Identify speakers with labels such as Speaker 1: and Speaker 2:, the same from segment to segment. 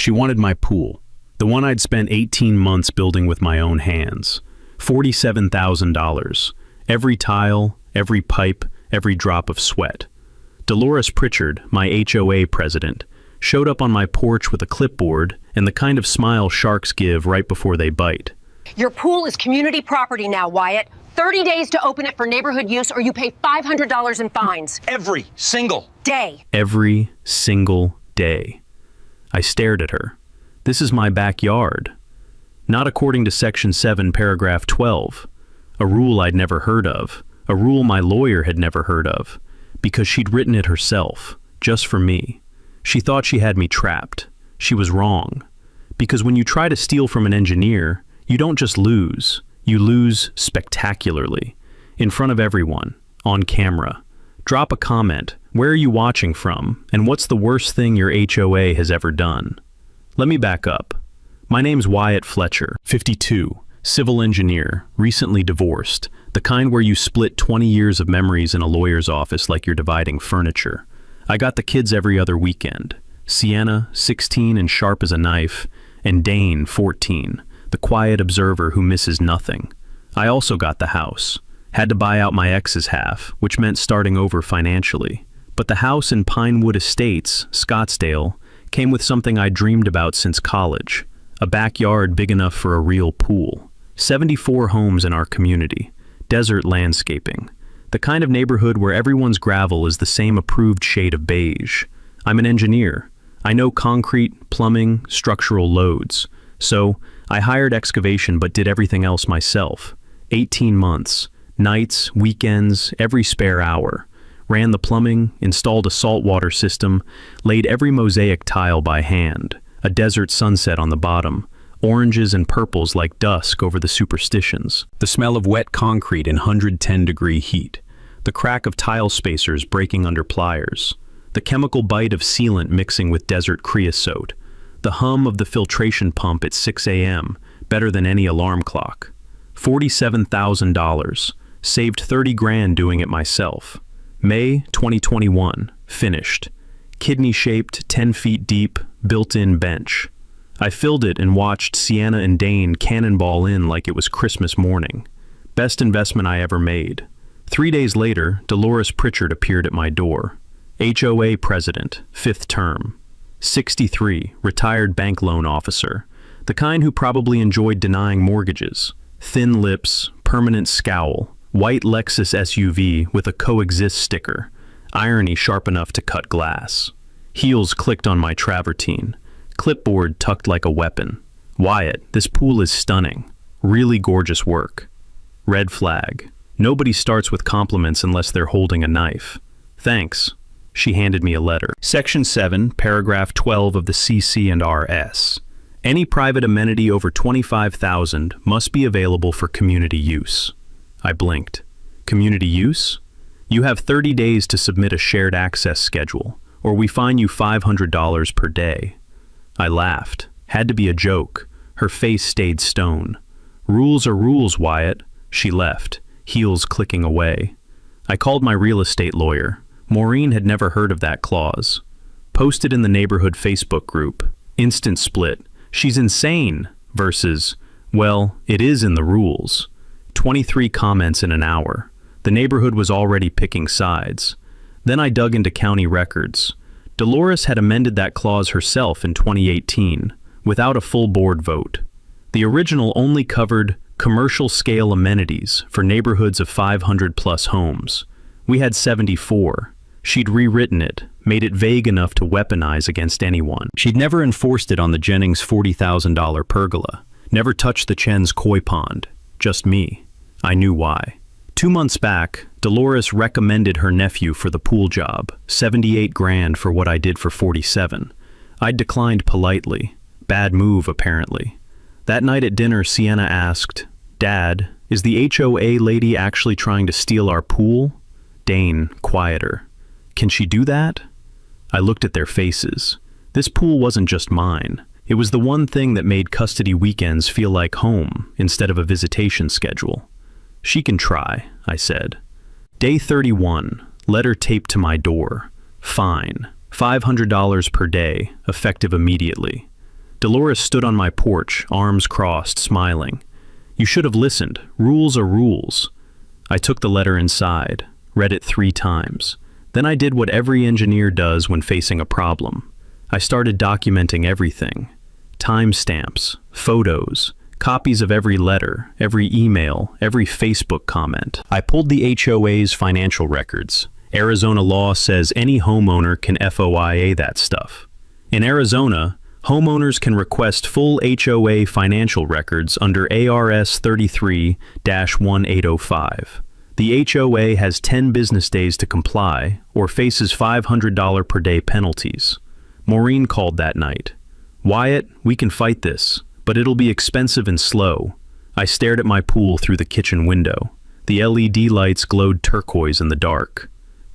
Speaker 1: She wanted my pool, the one I'd spent 18 months building with my own hands. $47,000. Every tile, every pipe, every drop of sweat. Dolores Pritchard, my HOA president, showed up on my porch with a clipboard and the kind of smile sharks give right before they bite.
Speaker 2: Your pool is community property now, Wyatt. 30 days to open it for neighborhood use or you pay $500 in fines.
Speaker 3: Every single
Speaker 2: day.
Speaker 1: Every single day. I stared at her. This is my backyard. Not according to Section 7, Paragraph 12. A rule I'd never heard of. A rule my lawyer had never heard of. Because she'd written it herself, just for me. She thought she had me trapped. She was wrong. Because when you try to steal from an engineer, you don't just lose. You lose spectacularly. In front of everyone. On camera. Drop a comment. Where are you watching from? And what's the worst thing your HOA has ever done? Let me back up. My name's Wyatt Fletcher, 52, civil engineer, recently divorced, the kind where you split 20 years of memories in a lawyer's office like you're dividing furniture. I got the kids every other weekend. Sienna, 16 and sharp as a knife, and Dane, 14, the quiet observer who misses nothing. I also got the house. Had to buy out my ex's half, which meant starting over financially. But the house in Pinewood Estates, Scottsdale, came with something I dreamed about since college. A backyard big enough for a real pool. 74 homes in our community. Desert landscaping. The kind of neighborhood where everyone's gravel is the same approved shade of beige. I'm an engineer. I know concrete, plumbing, structural loads. So, I hired excavation but did everything else myself. 18 months. Nights, weekends, every spare hour. Ran the plumbing, installed a saltwater system, laid every mosaic tile by hand. A desert sunset on the bottom, oranges and purples like dusk over the superstitions. The smell of wet concrete in 110-degree heat. The crack of tile spacers breaking under pliers. The chemical bite of sealant mixing with desert creosote. The hum of the filtration pump at 6 a.m., better than any alarm clock. $47,000. Saved 30 grand doing it myself. May 2021, finished. Kidney-shaped, 10 feet deep, built-in bench. I filled it and watched Sienna and Dane cannonball in like it was Christmas morning. Best investment I ever made. 3 days later, Dolores Pritchard appeared at my door. HOA president, 5th term. 63, retired bank loan officer. The kind who probably enjoyed denying mortgages. Thin lips, permanent scowl, white Lexus SUV with a coexist sticker. Irony sharp enough to cut glass. Heels clicked on my travertine. Clipboard tucked like a weapon. Wyatt, this pool is stunning. Really gorgeous work. Red flag. Nobody starts with compliments unless they're holding a knife. Thanks. She handed me a letter. Section 7, Paragraph 12 of the CC&RS. Any private amenity over $25,000 must be available for community use. I blinked. Community use? You have 30 days to submit a shared access schedule, or we fine you $500 per day. I laughed. Had to be a joke. Her face stayed stone. Rules are rules, Wyatt. She left, heels clicking away. I called my real estate lawyer. Maureen had never heard of that clause. Posted in the neighborhood Facebook group. Instant split. She's insane. Versus, well, it is in the rules. 23 comments in an hour. The neighborhood was already picking sides. Then I dug into county records. Dolores had amended that clause herself in 2018, without a full board vote. The original only covered commercial-scale amenities for neighborhoods of 500-plus homes. We had 74. She'd rewritten it, made it vague enough to weaponize against anyone. She'd never enforced it on the Jennings $40,000 pergola. Never touched the Chen's koi pond. Just me. I knew why. 2 months back, Dolores recommended her nephew for the pool job, 78 grand for what I did for 47. I declined politely. Bad move, apparently. That night at dinner, Sienna asked, "Dad, is the HOA lady actually trying to steal our pool?" Dane, quieter. "Can she do that?" I looked at their faces. This pool wasn't just mine. It was the one thing that made custody weekends feel like home instead of a visitation schedule. "She can try," I said. Day 31, letter taped to my door. Fine. $500 per day, effective immediately. Dolores stood on my porch, arms crossed, smiling. You should have listened. Rules are rules. I took the letter inside, read it 3 times. Then I did what every engineer does when facing a problem. I started documenting everything. Timestamps, photos, copies of every letter, every email, every Facebook comment. I pulled the HOA's financial records. Arizona law says any homeowner can FOIA that stuff. In Arizona, homeowners can request full HOA financial records under ARS 33-1805. The HOA has 10 business days to comply or faces $500 per day penalties. Maureen called that night. Wyatt, we can fight this, but it'll be expensive and slow. I stared at my pool through the kitchen window. The LED lights glowed turquoise in the dark.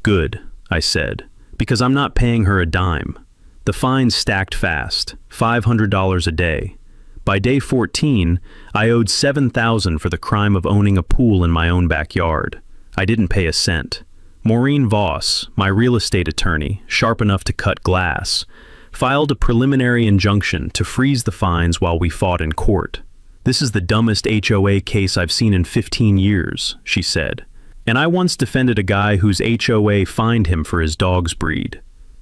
Speaker 1: Good, I said, because I'm not paying her a dime. The fines stacked fast, $500 a day. By day 14, I owed $7,000 for the crime of owning a pool in my own backyard. I didn't pay a cent. Maureen Voss, my real estate attorney, sharp enough to cut glass, filed a preliminary injunction to freeze the fines while we fought in court. This is the dumbest HOA case I've seen in 15 years, she said. And I once defended a guy whose HOA fined him for his dog's breed.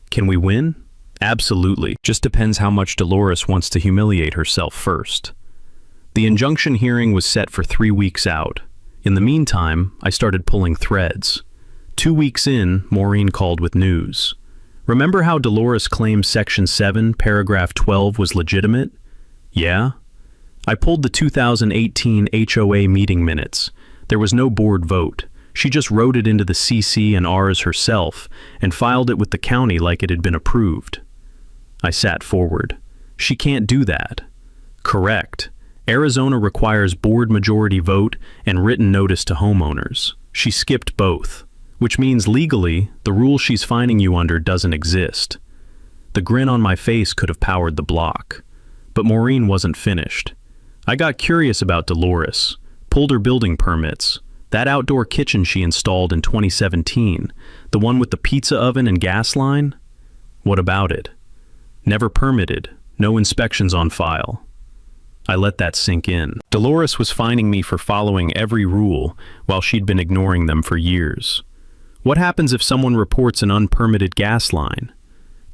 Speaker 1: Can we win? Absolutely. Just depends how much Dolores wants to humiliate herself first. The injunction hearing was set for 3 weeks out. In the meantime, I started pulling threads. 2 weeks in, Maureen called with news. Remember how Dolores claimed Section 7, Paragraph 12 was legitimate? Yeah? I pulled the 2018 HOA meeting minutes. There was no board vote. She just wrote it into the CC and Rs herself and filed it with the county like it had been approved. I sat forward. She can't do that. Correct. Arizona requires board majority vote and written notice to homeowners. She skipped both, which means legally, the rule she's fining you under doesn't exist. The grin on my face could have powered the block. But Maureen wasn't finished. I got curious about Dolores, pulled her building permits. That outdoor kitchen she installed in 2017, the one with the pizza oven and gas line? What about it? Never permitted, no inspections on file. I let that sink in. Dolores was fining me for following every rule while she'd been ignoring them for years. What happens if someone reports an unpermitted gas line?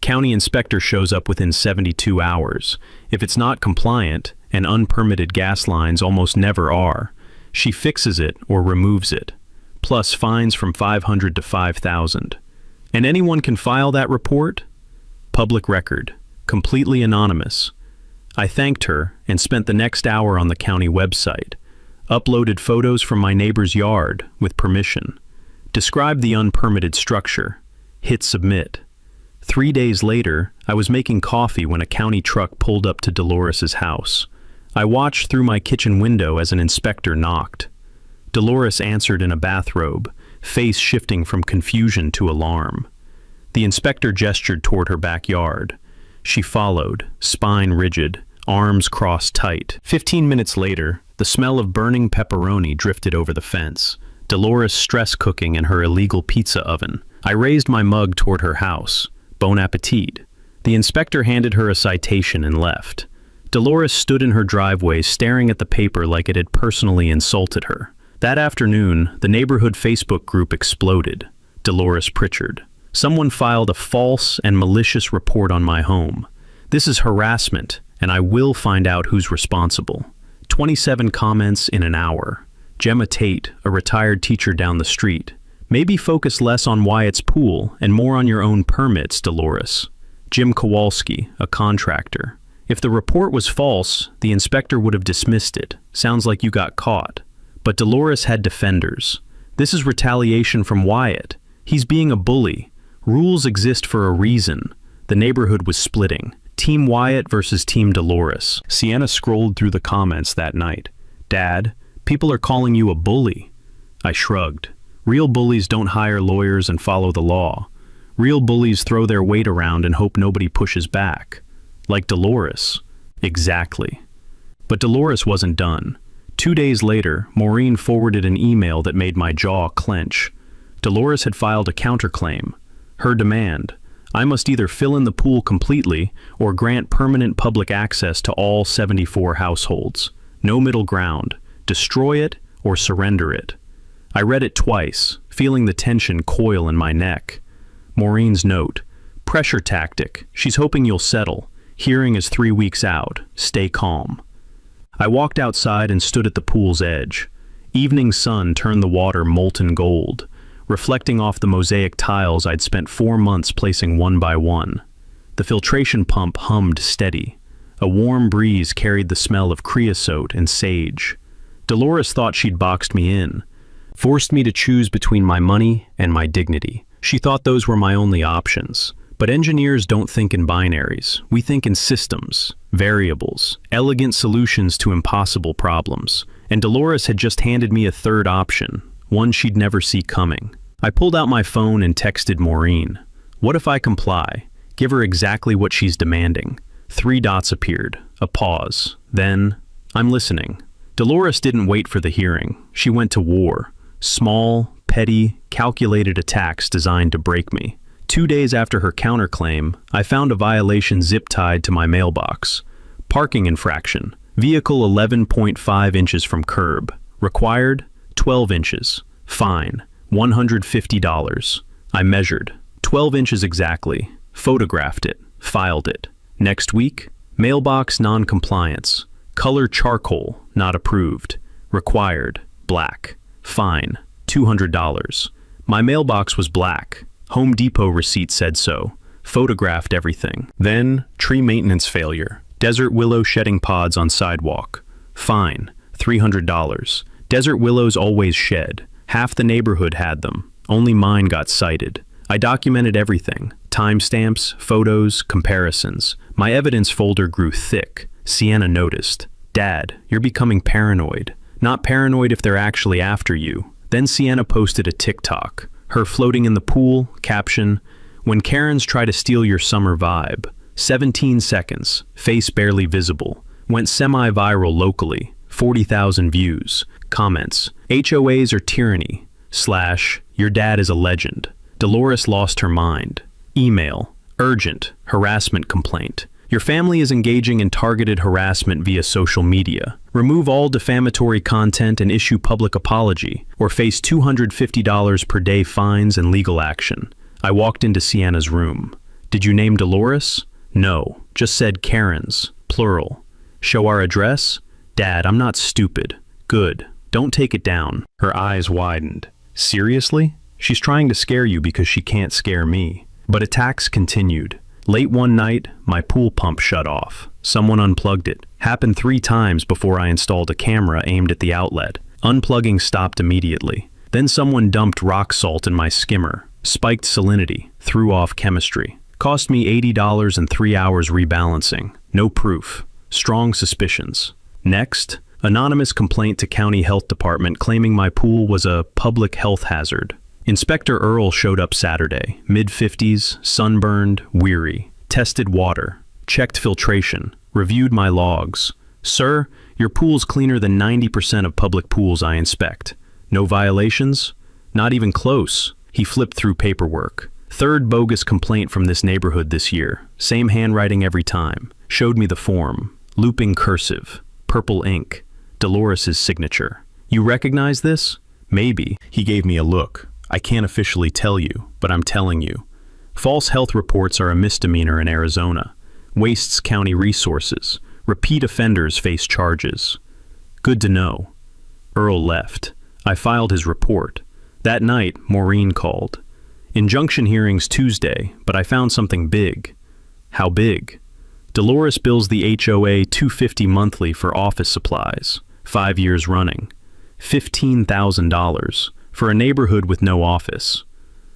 Speaker 1: County inspector shows up within 72 hours. If it's not compliant, and unpermitted gas lines almost never are, she fixes it or removes it, plus fines from $500 to $5,000. And anyone can file that report? Public record, completely anonymous. I thanked her and spent the next hour on the county website, uploaded photos from my neighbor's yard with permission, described the unpermitted structure, hit submit. 3 days later, I was making coffee when a county truck pulled up to Dolores's house. I watched through my kitchen window as an inspector knocked. Dolores answered in a bathrobe, face shifting from confusion to alarm. The inspector gestured toward her backyard. She followed, spine rigid, arms crossed tight. 15 minutes later, the smell of burning pepperoni drifted over the fence. Dolores stress cooking in her illegal pizza oven. I raised my mug toward her house. Bon appetit. The inspector handed her a citation and left. Dolores stood in her driveway staring at the paper like it had personally insulted her. That afternoon, the neighborhood Facebook group exploded. Dolores Pritchard. Someone filed a false and malicious report on my home. This is harassment, and I will find out who's responsible. 27 comments in an hour. Gemma Tate, a retired teacher down the street. Maybe focus less on Wyatt's pool and more on your own permits, Dolores. Jim Kowalski, a contractor. If the report was false, the inspector would have dismissed it. Sounds like you got caught. But Dolores had defenders. This is retaliation from Wyatt. He's being a bully. Rules exist for a reason. The neighborhood was splitting. Team Wyatt versus Team Dolores. Sienna scrolled through the comments that night. Dad, people are calling you a bully. I shrugged. Real bullies don't hire lawyers and follow the law. Real bullies throw their weight around and hope nobody pushes back. Like Dolores. Exactly. But Dolores wasn't done. 2 days later, Maureen forwarded an email that made my jaw clench. Dolores had filed a counterclaim. Her demand, I must either fill in the pool completely or grant permanent public access to all 74 households. No middle ground. Destroy it or surrender it. I read it twice, feeling the tension coil in my neck. Maureen's note. Pressure tactic. She's hoping you'll settle. Hearing is 3 weeks out. Stay calm. I walked outside and stood at the pool's edge. Evening sun turned the water molten gold, reflecting off the mosaic tiles I'd spent 4 months placing one by one. The filtration pump hummed steady. A warm breeze carried the smell of creosote and sage. Dolores thought she'd boxed me in, forced me to choose between my money and my dignity. She thought those were my only options. But engineers don't think in binaries. We think in systems, variables, elegant solutions to impossible problems. And Dolores had just handed me a third option, one she'd never see coming. I pulled out my phone and texted Maureen. What if I comply? Give her exactly what she's demanding. 3 dots appeared, a pause. Then, I'm listening. Dolores didn't wait for the hearing. She went to war. Small, petty, calculated attacks designed to break me. 2 days after her counterclaim, I found a violation zip-tied to my mailbox. Parking infraction. Vehicle 11.5 inches from curb. Required, 12 inches. Fine, $150. I measured. 12 inches exactly. Photographed it. Filed it. Next week, mailbox non-compliance. Color charcoal, not approved. Required, black. Fine, $200. My mailbox was black. Home Depot receipt said so. Photographed everything. Then, tree maintenance failure. Desert willow shedding pods on sidewalk. Fine, $300. Desert willows always shed. Half the neighborhood had them. Only mine got cited. I documented everything. Timestamps, photos, comparisons. My evidence folder grew thick. Sienna noticed. Dad, you're becoming paranoid. Not paranoid if they're actually after you. Then Sienna posted a TikTok. Her floating in the pool, caption, when Karens try to steal your summer vibe. 17 seconds, face barely visible. Went semi-viral locally, 40,000 views. Comments, HOAs are tyranny. / your dad is a legend. Dolores lost her mind. Email, urgent, harassment complaint. Your family is engaging in targeted harassment via social media. Remove all defamatory content and issue public apology, or face $250 per day fines and legal action. I walked into Sienna's room. Did you name Dolores? No, just said Karens, plural. Show our address? Dad, I'm not stupid. Good, don't take it down. Her eyes widened. Seriously? She's trying to scare you because she can't scare me. But attacks continued. Late one night, my pool pump shut off. Someone unplugged it. Happened 3 times before I installed a camera aimed at the outlet. Unplugging stopped immediately. Then someone dumped rock salt in my skimmer. Spiked salinity. Threw off chemistry. Cost me $80 and 3 hours rebalancing. No proof. Strong suspicions. Next, anonymous complaint to County Health Department claiming my pool was a public health hazard. Inspector Earl showed up Saturday, mid-50s, sunburned, weary, tested water, checked filtration, reviewed my logs. Sir, your pool's cleaner than 90% of public pools I inspect. No violations? Not even close. He flipped through paperwork. 3rd bogus complaint from this neighborhood this year. Same handwriting every time. Showed me the form. Looping cursive. Purple ink. Dolores' signature. You recognize this? Maybe. He gave me a look. I can't officially tell you, but I'm telling you. False health reports are a misdemeanor in Arizona. Wastes county resources. Repeat offenders face charges. Good to know. Earl left. I filed his report. That night, Maureen called. Injunction hearings Tuesday, but I found something big. How big? Dolores bills the HOA $250 monthly for office supplies. 5 years running. $15,000. For a neighborhood with no office.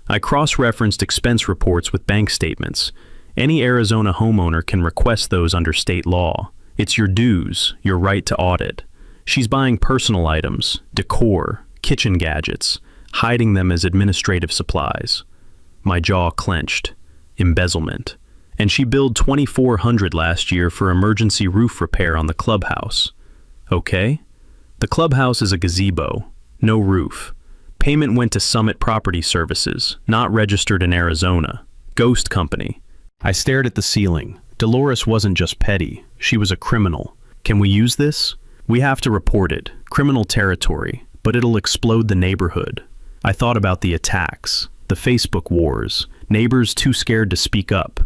Speaker 1: I cross-referenced expense reports with bank statements. Any Arizona homeowner can request those under state law. It's your dues, your right to audit. She's buying personal items, decor, kitchen gadgets, hiding them as administrative supplies. My jaw clenched. Embezzlement. And she billed $2,400 last year for emergency roof repair on the clubhouse. Okay? The clubhouse is a gazebo. No roof. Payment went to Summit Property Services, not registered in Arizona. Ghost company. I stared at the ceiling. Dolores wasn't just petty, she was a criminal. Can we use this? We have to report it. Criminal territory, but it'll explode the neighborhood. I thought about the attacks, the Facebook wars, neighbors too scared to speak up.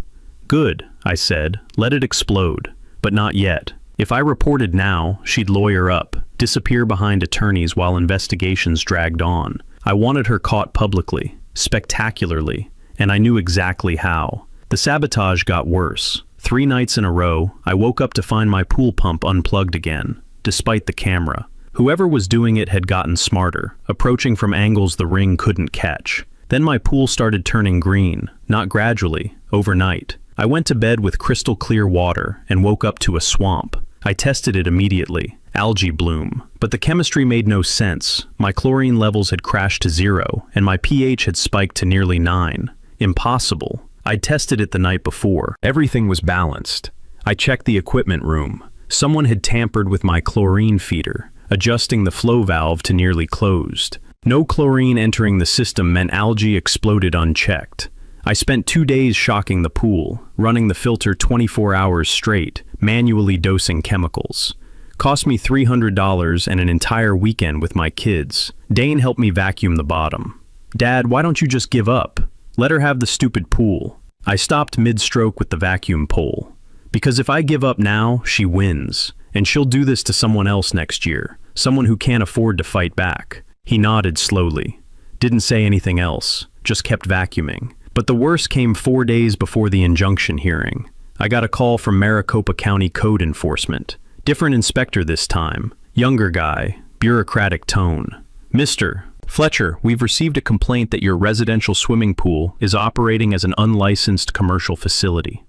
Speaker 1: Good, I said, let it explode. But not yet. If I reported now, she'd lawyer up, disappear behind attorneys while investigations dragged on. I wanted her caught publicly, spectacularly, and I knew exactly how. The sabotage got worse. 3 nights in a row, I woke up to find my pool pump unplugged again, despite the camera. Whoever was doing it had gotten smarter, approaching from angles the ring couldn't catch. Then my pool started turning green, not gradually, overnight. I went to bed with crystal clear water and woke up to a swamp. I tested it immediately, algae bloom. But the chemistry made no sense. My chlorine levels had crashed to 0, and my pH had spiked to nearly 9. Impossible. I'd tested it the night before. Everything was balanced. I checked the equipment room. Someone had tampered with my chlorine feeder, adjusting the flow valve to nearly closed. No chlorine entering the system meant algae exploded unchecked. I spent 2 days shocking the pool, running the filter 24 hours straight, manually dosing chemicals. Cost me $300 and an entire weekend with my kids. Dane helped me vacuum the bottom. Dad, why don't you just give up? Let her have the stupid pool. I stopped mid-stroke with the vacuum pole. Because if I give up now, she wins. And she'll do this to someone else next year. Someone who can't afford to fight back. He nodded slowly. Didn't say anything else. Just kept vacuuming. But the worst came 4 days before the injunction hearing. I got a call from Maricopa County Code Enforcement. Different inspector this time. Younger guy. Bureaucratic tone. Mr. Fletcher, we've received a complaint that your residential swimming pool is operating as an unlicensed commercial facility.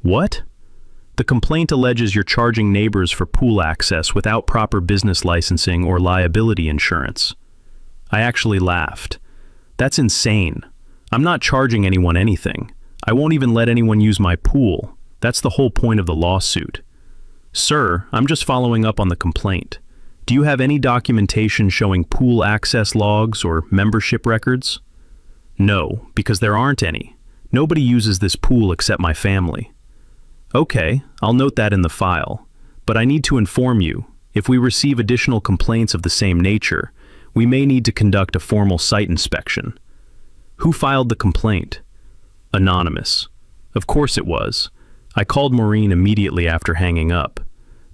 Speaker 1: What? The complaint alleges you're charging neighbors for pool access without proper business licensing or liability insurance. I actually laughed. That's insane. I'm not charging anyone anything. I won't even let anyone use my pool. That's the whole point of the lawsuit. Sir, I'm just following up on the complaint. Do you have any documentation showing pool access logs or membership records? No, because there aren't any. Nobody uses this pool except my family. Okay, I'll note that in the file. But I need to inform you, if we receive additional complaints of the same nature, we may need to conduct a formal site inspection. Who filed the complaint? Anonymous. Of course it was. I called Maureen immediately after hanging up.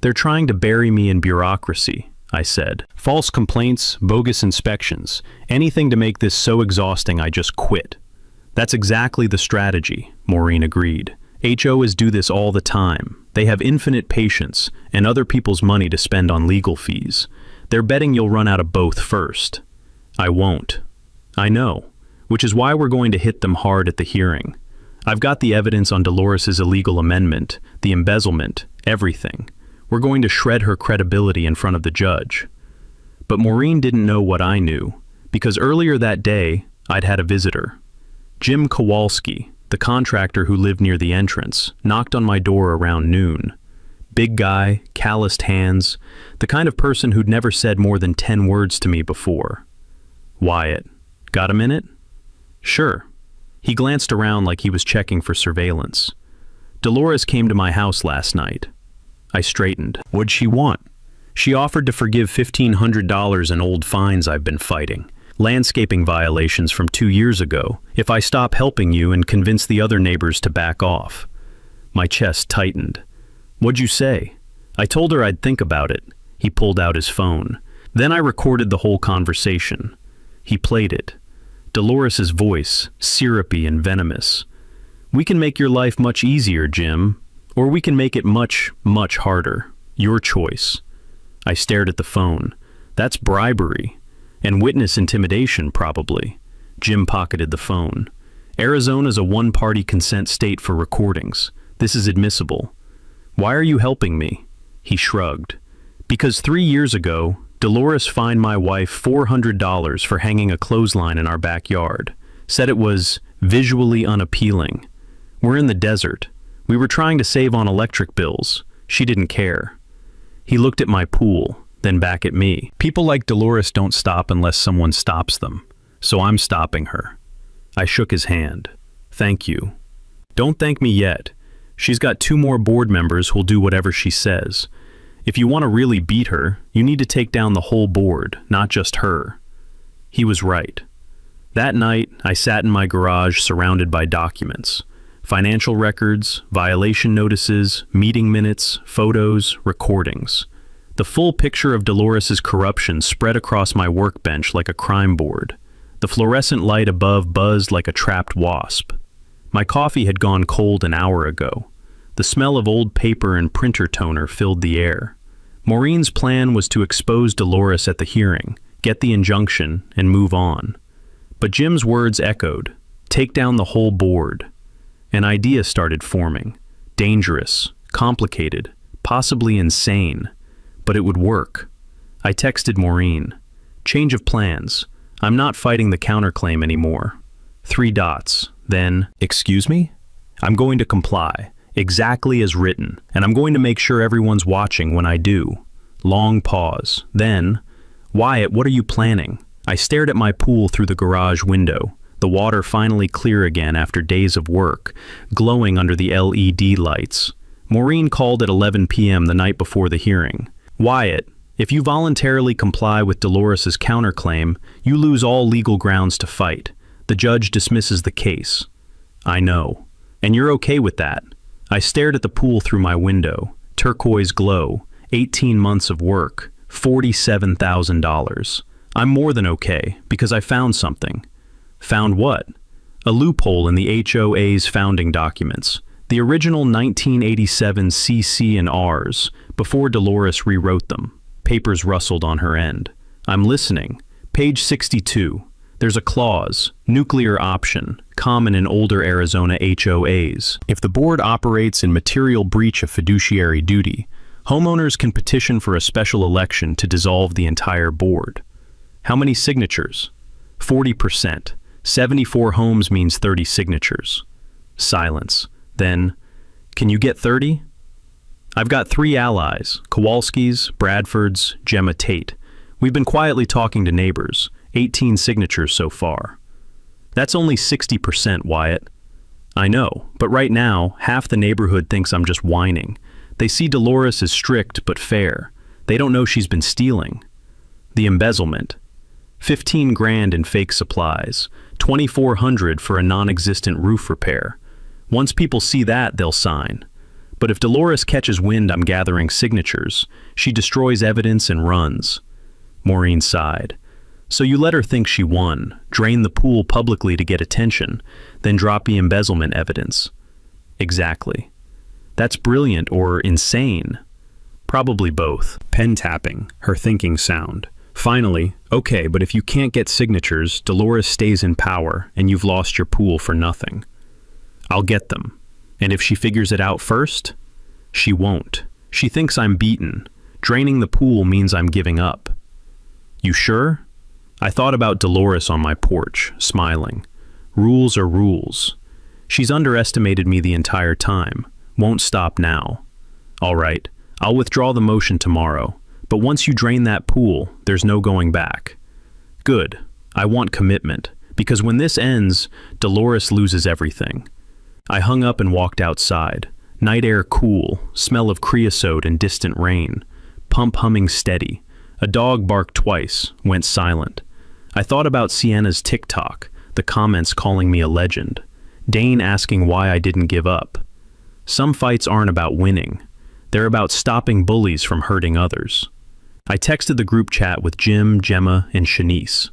Speaker 1: They're trying to bury me in bureaucracy, I said. False complaints, bogus inspections, anything to make this so exhausting I just quit. That's exactly the strategy, Maureen agreed. HOAs do this all the time. They have infinite patience and other people's money to spend on legal fees. They're betting you'll run out of both first. I won't. I know, which is why we're going to hit them hard at the hearing. I've got the evidence on Dolores's illegal amendment, the embezzlement, everything. We're going to shred her credibility in front of the judge. But Maureen didn't know what I knew, because earlier that day, I'd had a visitor. Jim Kowalski, the contractor who lived near the entrance, knocked on my door around noon. Big guy, calloused hands, the kind of person who'd never said more than 10 words to me before. Wyatt, got a minute? Sure. He glanced around like he was checking for surveillance. Dolores came to my house last night. I straightened. What'd she want? She offered to forgive $1,500 in old fines I've been fighting. Landscaping violations from 2 years ago, if I stop helping you and convince the other neighbors to back off. My chest tightened. What'd you say? I told her I'd think about it. He pulled out his phone. Then I recorded the whole conversation. He played it. Dolores's voice, syrupy and venomous. We can make your life much easier, Jim, or we can make it much, much harder. Your choice. I stared at the phone. That's bribery. And witness intimidation, probably. Jim pocketed the phone. Arizona's a one-party consent state for recordings. This is admissible. Why are you helping me? He shrugged. Because 3 years ago, Dolores fined my wife $400 for hanging a clothesline in our backyard. Said it was visually unappealing. We're in the desert. We were trying to save on electric bills. She didn't care. He looked at my pool, then back at me. People like Dolores don't stop unless someone stops them. So I'm stopping her. I shook his hand. Thank you. Don't thank me yet. She's got 2 more board members who'll do whatever she says. If you want to really beat her, you need to take down the whole board, not just her. He was right. That night, I sat in my garage surrounded by documents. Financial records, violation notices, meeting minutes, photos, recordings. The full picture of Dolores's corruption spread across my workbench like a crime board. The fluorescent light above buzzed like a trapped wasp. My coffee had gone cold an hour ago. The smell of old paper and printer toner filled the air. Maureen's plan was to expose Dolores at the hearing, get the injunction, and move on. But Jim's words echoed, take down the whole board. An idea started forming. Dangerous, complicated, possibly insane. But it would work. I texted Maureen. Change of plans. I'm not fighting the counterclaim anymore. 3 dots. Then, excuse me? I'm going to comply, exactly as written, and I'm going to make sure everyone's watching when I do. Long pause. Then, Wyatt, what are you planning? I stared at my pool through the garage window, the water finally clear again after days of work, glowing under the LED lights. Maureen called at 11 p.m. the night before the hearing. Wyatt, if you voluntarily comply with Dolores's counterclaim, you lose all legal grounds to fight. The judge dismisses the case. I know. And you're okay with that. I stared at the pool through my window. Turquoise glow. 18 months of work. $47,000. I'm more than okay, because I found something. Found what? A loophole in the HOA's founding documents. The original 1987 CC and Rs, before Dolores rewrote them. Papers rustled on her end. I'm listening. Page 62. There's a clause, nuclear option, common in older Arizona HOAs. If the board operates in material breach of fiduciary duty, homeowners can petition for a special election to dissolve the entire board. How many signatures? 40%. 74 homes means 30 signatures. Silence. Then, can you get 30? I've got 3 allies, Kowalski's, Bradford's, Gemma Tate. We've been quietly talking to neighbors. 18 signatures so far. That's only 60%, Wyatt. I know, but right now, half the neighborhood thinks I'm just whining. They see Dolores as strict but fair. They don't know she's been stealing. The embezzlement. 15 grand in fake supplies. 2,400 for a non-existent roof repair. Once people see that, they'll sign. But if Dolores catches wind I'm gathering signatures, she destroys evidence and runs. Maureen sighed. So you let her think she won, drain the pool publicly to get attention, then drop the embezzlement evidence. Exactly. That's brilliant or insane. Probably both. Pen tapping, her thinking sound. Finally, okay, but if you can't get signatures, Dolores stays in power and you've lost your pool for nothing. I'll get them. And if she figures it out first? She won't. She thinks I'm beaten. Draining the pool means I'm giving up. You sure? I thought about Dolores on my porch, smiling. Rules are rules. She's underestimated me the entire time. Won't stop now. All right, I'll withdraw the motion tomorrow. But once you drain that pool, there's no going back. Good. I want commitment. Because when this ends, Dolores loses everything. I hung up and walked outside. Night air cool, smell of creosote and distant rain. Pump humming steady. A dog barked twice, went silent. I thought about Sienna's TikTok, the comments calling me a legend. Dane asking why I didn't give up. Some fights aren't about winning. They're about stopping bullies from hurting others. I texted the group chat with Jim, Gemma, and Shanice.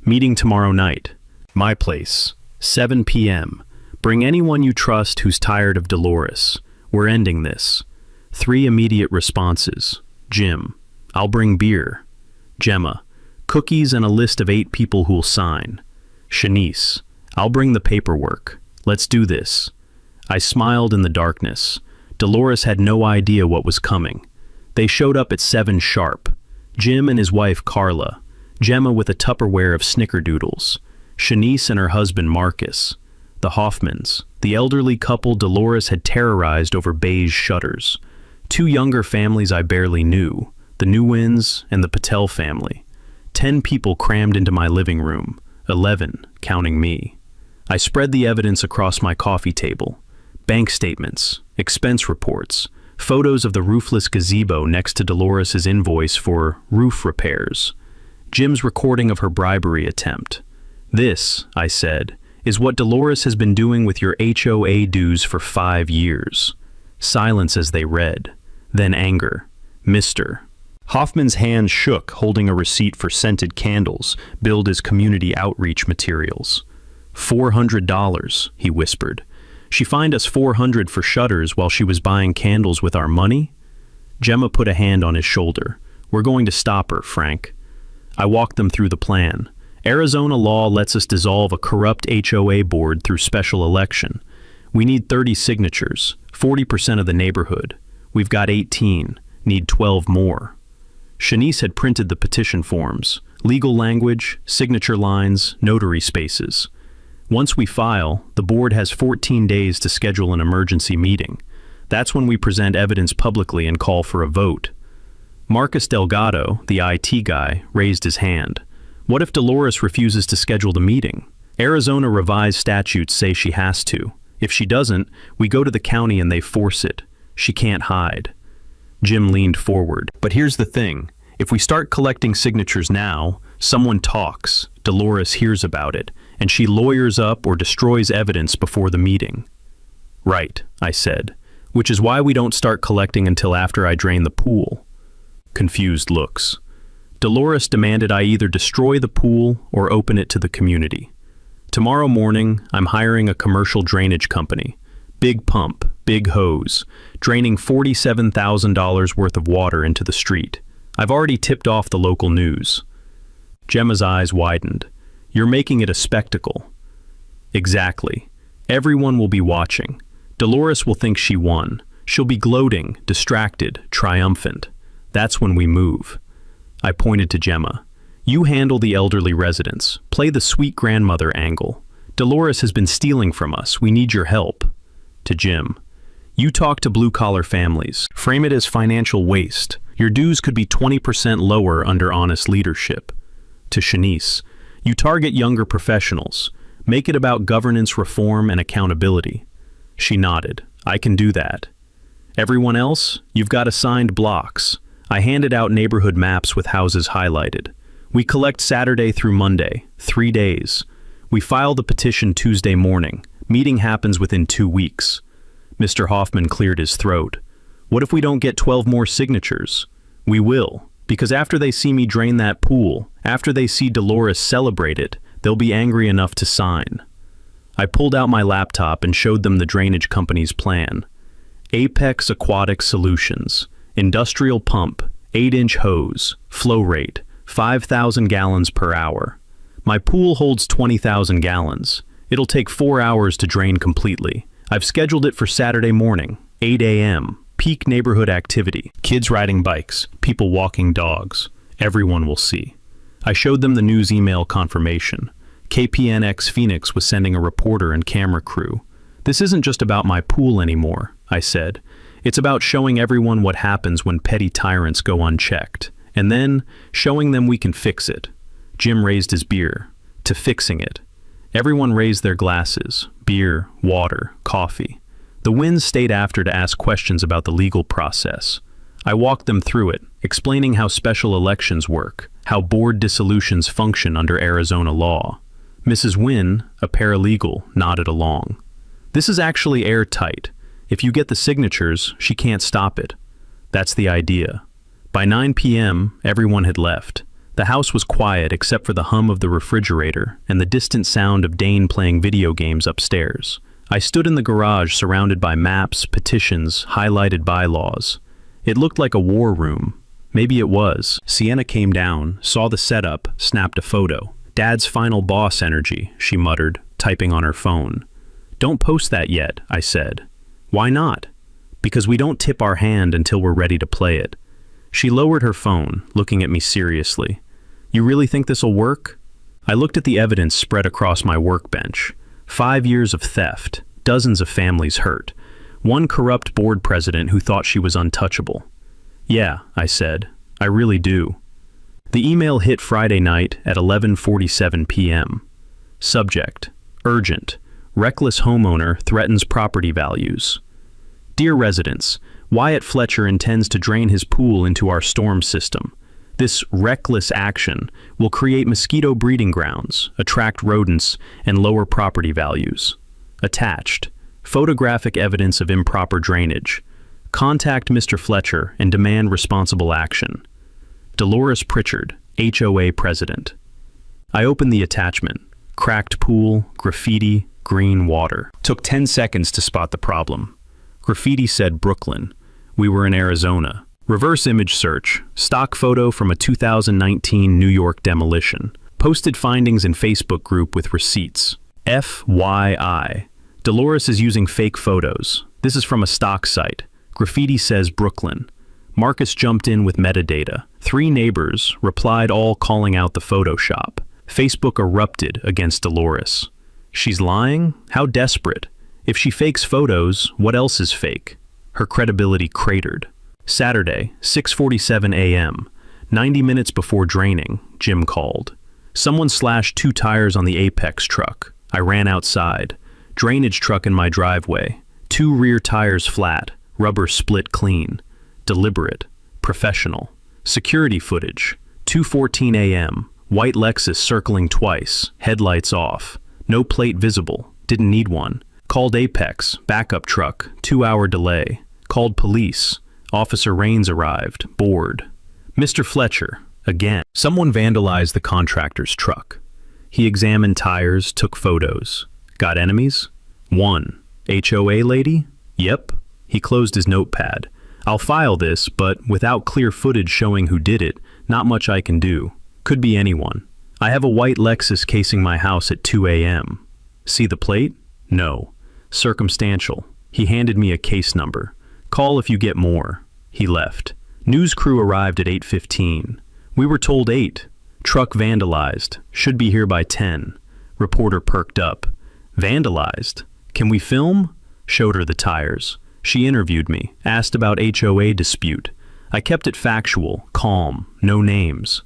Speaker 1: Meeting tomorrow night. My place. 7 p.m. Bring anyone you trust who's tired of Dolores. We're ending this. 3 immediate responses. Jim. I'll bring beer. Gemma. Cookies and a list of 8 people who'll sign. Shanice. I'll bring the paperwork. Let's do this. I smiled in the darkness. Dolores had no idea what was coming. They showed up at 7 sharp. Jim and his wife Carla. Gemma with a Tupperware of snickerdoodles. Shanice and her husband Marcus. The Hoffmans, the elderly couple Dolores had terrorized over beige shutters. 2 younger families I barely knew, the Newins and the Patel family. 10 people crammed into my living room, 11 counting me. I spread the evidence across my coffee table. Bank statements, expense reports, photos of the roofless gazebo next to Dolores's invoice for roof repairs, Jim's recording of her bribery attempt. This, I said, is what Dolores has been doing with your HOA dues for 5 years. Silence as they read. Then anger. Mr. Hoffman's hand shook, holding a receipt for scented candles, billed as community outreach materials. $400, he whispered. She fined us $400 for shutters while she was buying candles with our money? Gemma put a hand on his shoulder. We're going to stop her, Frank. I walked them through the plan. Arizona law lets us dissolve a corrupt HOA board through special election. We need 30 signatures, 40% of the neighborhood. We've got 18, need 12 more. Shanice had printed the petition forms, legal language, signature lines, notary spaces. Once we file, the board has 14 days to schedule an emergency meeting. That's when we present evidence publicly and call for a vote. Marcus Delgado, the IT guy, raised his hand. What if Dolores refuses to schedule the meeting? Arizona revised statutes say she has to. If she doesn't, we go to the county and they force it. She can't hide. Jim leaned forward. But here's the thing. If we start collecting signatures now, someone talks, Dolores hears about it, and she lawyers up or destroys evidence before the meeting. Right, I said, which is why we don't start collecting until after I drain the pool. Confused looks. Dolores demanded I either destroy the pool or open it to the community. Tomorrow morning, I'm hiring a commercial drainage company. Big pump, big hose, draining $47,000 worth of water into the street. I've already tipped off the local news. Gemma's eyes widened. You're making it a spectacle. Exactly. Everyone will be watching. Dolores will think she won. She'll be gloating, distracted, triumphant. That's when we move. I pointed to Gemma. You handle the elderly residents. Play the sweet grandmother angle. Dolores has been stealing from us. We need your help. To Jim. You talk to blue-collar families. Frame it as financial waste. Your dues could be 20% lower under honest leadership. To Shanice. You target younger professionals. Make it about governance reform and accountability. She nodded. I can do that. Everyone else, you've got assigned blocks. I handed out neighborhood maps with houses highlighted. We collect Saturday through Monday, 3 days. We file the petition Tuesday morning. Meeting happens within 2 weeks. Mr. Hoffman cleared his throat. What if we don't get 12 more signatures? We will, because after they see me drain that pool, after they see Dolores celebrate it, they'll be angry enough to sign. I pulled out my laptop and showed them the drainage company's plan. Apex Aquatic Solutions. Industrial pump, 8-inch hose, flow rate, 5,000 gallons per hour. My pool holds 20,000 gallons. It'll take 4 hours to drain completely. I've scheduled it for Saturday morning, 8 a.m., peak neighborhood activity. Kids riding bikes, people walking dogs. Everyone will see. I showed them the news email confirmation. KPNX Phoenix was sending a reporter and camera crew. This isn't just about my pool anymore, I said. It's about showing everyone what happens when petty tyrants go unchecked, and then showing them we can fix it. Jim raised his beer. To fixing it. Everyone raised their glasses. Beer, water, coffee. The Wins stayed after to ask questions about the legal process. I walked them through it, explaining how special elections work, how board dissolutions function under Arizona law. Mrs. Wynn, a paralegal, nodded along. This is actually airtight. If you get the signatures, she can't stop it. That's the idea. By 9 p.m., everyone had left. The house was quiet except for the hum of the refrigerator and the distant sound of Dane playing video games upstairs. I stood in the garage surrounded by maps, petitions, highlighted bylaws. It looked like a war room. Maybe it was. Sienna came down, saw the setup, snapped a photo. Dad's final boss energy, she muttered, typing on her phone. Don't post that yet, I said. Why not? Because we don't tip our hand until we're ready to play it. She lowered her phone, looking at me seriously. You really think this'll work? I looked at the evidence spread across my workbench. 5 years of theft, dozens of families hurt, one corrupt board president who thought she was untouchable. Yeah, I said, I really do. The email hit Friday night at 11:47 p.m. Subject, Urgent. Reckless homeowner threatens property values. Dear residents, Wyatt Fletcher intends to drain his pool into our storm system. This reckless action will create mosquito breeding grounds, attract rodents, and lower property values. Attached. Photographic evidence of improper drainage. Contact Mr. Fletcher and demand responsible action. Dolores Pritchard, HOA President. I opened the attachment. Cracked pool, graffiti, green water. Took 10 seconds to spot the problem. Graffiti said Brooklyn. We were in Arizona. Reverse image search. Stock photo from a 2019 New York demolition. Posted findings in Facebook group with receipts. FYI. Dolores is using fake photos. This is from a stock site. Graffiti says Brooklyn. Marcus jumped in with metadata. 3 neighbors replied, all calling out the Photoshop. Facebook erupted against Dolores. She's lying? How desperate. If she fakes photos, what else is fake? Her credibility cratered. Saturday, 6:47 a.m. 90 minutes before draining, Jim called. Someone slashed 2 tires on the Apex truck. I ran outside. Drainage truck in my driveway. 2 rear tires flat. Rubber split clean. Deliberate. Professional. Security footage. 2:14 a.m. White Lexus circling twice. Headlights off. No plate visible. Didn't need one. Called Apex. Backup truck. 2-hour delay. Called police. Officer Raines arrived. Bored. Mr. Fletcher. Again. Someone vandalized the contractor's truck. He examined tires, took photos. Got enemies? 1. HOA lady? Yep. He closed his notepad. I'll file this, but without clear footage showing who did it, not much I can do. Could be anyone. I have a white Lexus casing my house at 2 a.m. See the plate? No. Circumstantial. He handed me a case number. Call if you get more. He left. News crew arrived at 8:15. We were told 8. Truck vandalized. Should be here by 10. Reporter perked up. Vandalized? Can we film? Showed her the tires. She interviewed me, asked about HOA dispute. I kept it factual, calm, no names.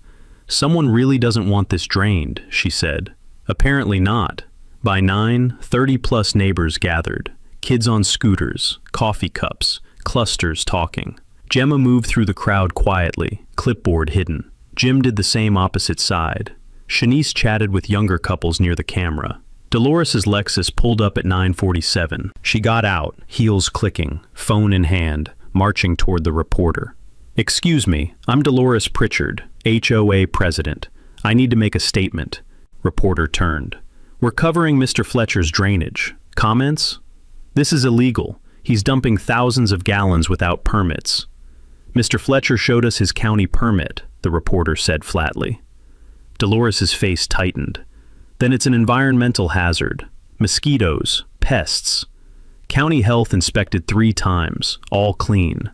Speaker 1: Someone really doesn't want this drained, she said. Apparently not. By 9, 30-plus neighbors gathered. Kids on scooters, coffee cups, clusters talking. Gemma moved through the crowd quietly, clipboard hidden. Jim did the same opposite side. Shanice chatted with younger couples near the camera. Dolores's Lexus pulled up at 9:47. She got out, heels clicking, phone in hand, marching toward the reporter. Excuse me, I'm Dolores Pritchard, HOA President. I need to make a statement. Reporter turned. We're covering Mr. Fletcher's drainage. Comments? This is illegal. He's dumping thousands of gallons without permits. Mr. Fletcher showed us his county permit, the reporter said flatly. Dolores's face tightened. Then it's an environmental hazard. Mosquitoes, pests. County Health inspected 3 times, all clean.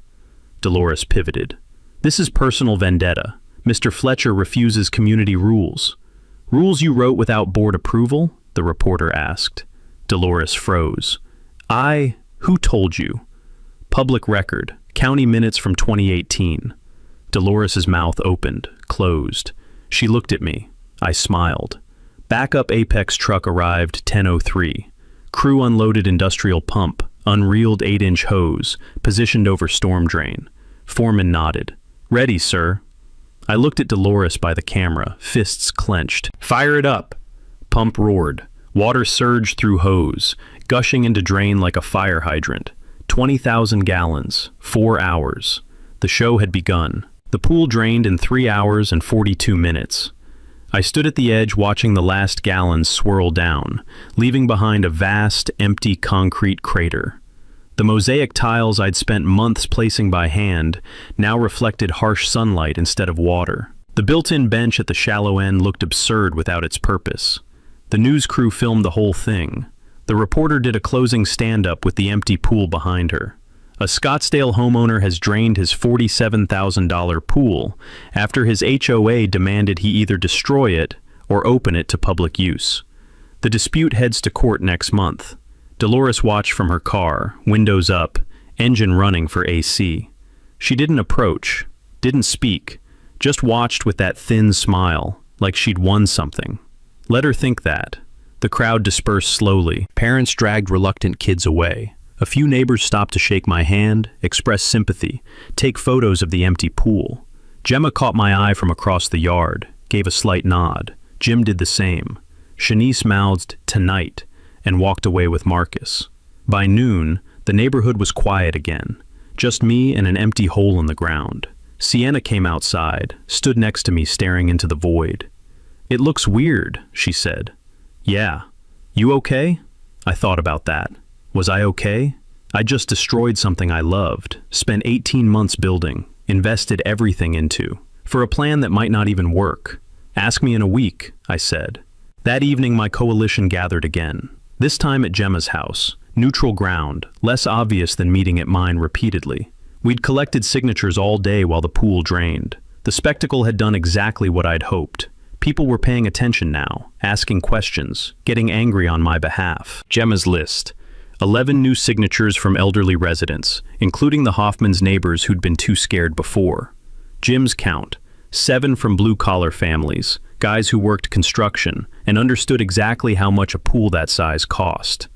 Speaker 1: Dolores pivoted. This is personal vendetta. Mr. Fletcher refuses community rules. Rules you wrote without board approval? The reporter asked. Dolores froze. Who told you? Public record, county minutes from 2018. Dolores's mouth opened, closed. She looked at me. I smiled. Backup Apex truck arrived 10:03. Crew unloaded industrial pump, unreeled 8-inch hose, positioned over storm drain. Foreman nodded. Ready, sir. I looked at Dolores by the camera, fists clenched. Fire it up. Pump roared. Water surged through hose, gushing into drain like a fire hydrant. 20,000 gallons, 4 hours. The show had begun. The pool drained in 3 hours and 42 minutes. I stood at the edge watching the last gallons swirl down, leaving behind a vast, empty concrete crater. The mosaic tiles I'd spent months placing by hand now reflected harsh sunlight instead of water. The built-in bench at the shallow end looked absurd without its purpose. The news crew filmed the whole thing. The reporter did a closing stand-up with the empty pool behind her. A Scottsdale homeowner has drained his $47,000 pool after his HOA demanded he either destroy it or open it to public use. The dispute heads to court next month. Dolores watched from her car, windows up, engine running for AC. She didn't approach, didn't speak, just watched with that thin smile, like she'd won something. Let her think that. The crowd dispersed slowly. Parents dragged reluctant kids away. A few neighbors stopped to shake my hand, express sympathy, take photos of the empty pool. Gemma caught my eye from across the yard, gave a slight nod. Jim did the same. Shanice mouthed, "Tonight," and walked away with Marcus. By noon, the neighborhood was quiet again. Just me and an empty hole in the ground. Sienna came outside, stood next to me staring into the void. "It looks weird," she said. "Yeah. You okay?" I thought about that. Was I okay? I just destroyed something I loved, spent 18 months building, invested everything into, for a plan that might not even work. "Ask me in a week," I said. That evening my coalition gathered again. This time at Gemma's house. Neutral ground, less obvious than meeting at mine repeatedly. We'd collected signatures all day while the pool drained. The spectacle had done exactly what I'd hoped. People were paying attention now, asking questions, getting angry on my behalf. Gemma's list. 11 new signatures from elderly residents, including the Hoffmans' neighbors who'd been too scared before. Jim's count. 7 from blue-collar families, guys who worked construction and understood exactly how much a pool that size cost.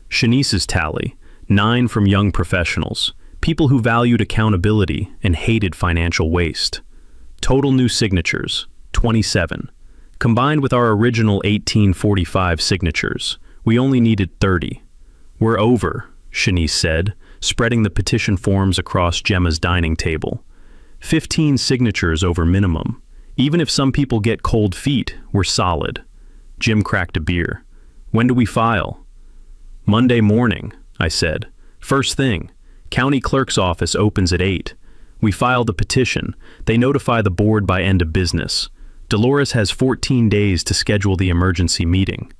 Speaker 1: Shanice's tally. 9 from young professionals, people who valued accountability and hated financial waste. Total new signatures. 27. Combined with our original 1845 signatures, we only needed 30. "We're over," Shanice said, spreading the petition forms across Gemma's dining table. 15 signatures over minimum. Even if some people get cold feet, we're solid. Jim cracked a beer. "When do we file?" "Monday morning," I said. "First thing. County clerk's office opens at 8. We file the petition. They notify the board by end of business. Dolores has 14 days to schedule the emergency meeting."